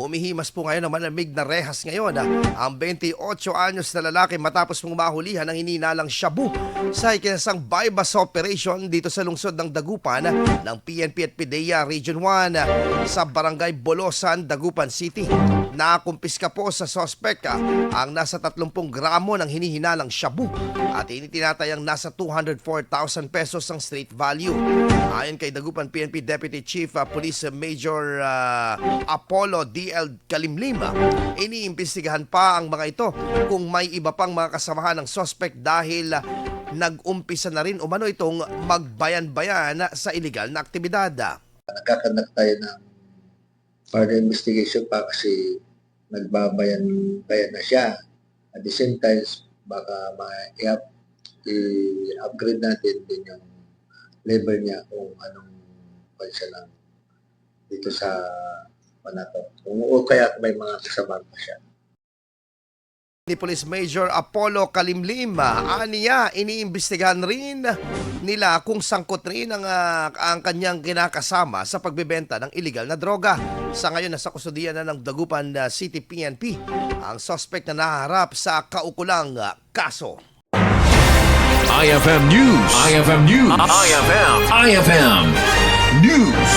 Humihimas po ngayon ng malamig na rehas ngayon ang 28 anyos na lalaki matapos mong mahulihan ng hininalang shabu sa ikinasang bypass operation dito sa lungsod ng Dagupan ng PNP at PDEA Region 1 sa Barangay Bolosan, Dagupan City. Nakumpiska po sa sospek ang nasa 30 gramo ng hinihinalang shabu at initinatayang nasa 204,000 pesos ang street value. Ayon kay Dagupan PNP Deputy Chief Police Major Apollo D.L. Kalimlim, iniimbestigahan pa ang mga ito kung may iba pang mga kasamahan ng suspect dahil nag-umpisa na rin umano itong magbayan-bayan sa illegal na aktibidad. Nagkakanak tayo ng further investigation pa kasi nagbabayan-bayan na siya. At the same time, baka i-upgrade natin din yung level niya kung anong siya lang dito sa Panato. O kaya may mga kasama pa siya. Ni Police Major Apollo Kalimlim, aniya iniimbestigahan rin nila kung sangkot rin ang kanyang kinakasama sa pagbebenta ng illegal na droga. Sa ngayon, nasa kustudiya na ng Dagupan City PNP ang suspect na naharap sa kaukulang kaso. IFM News. IFM News. IFM News.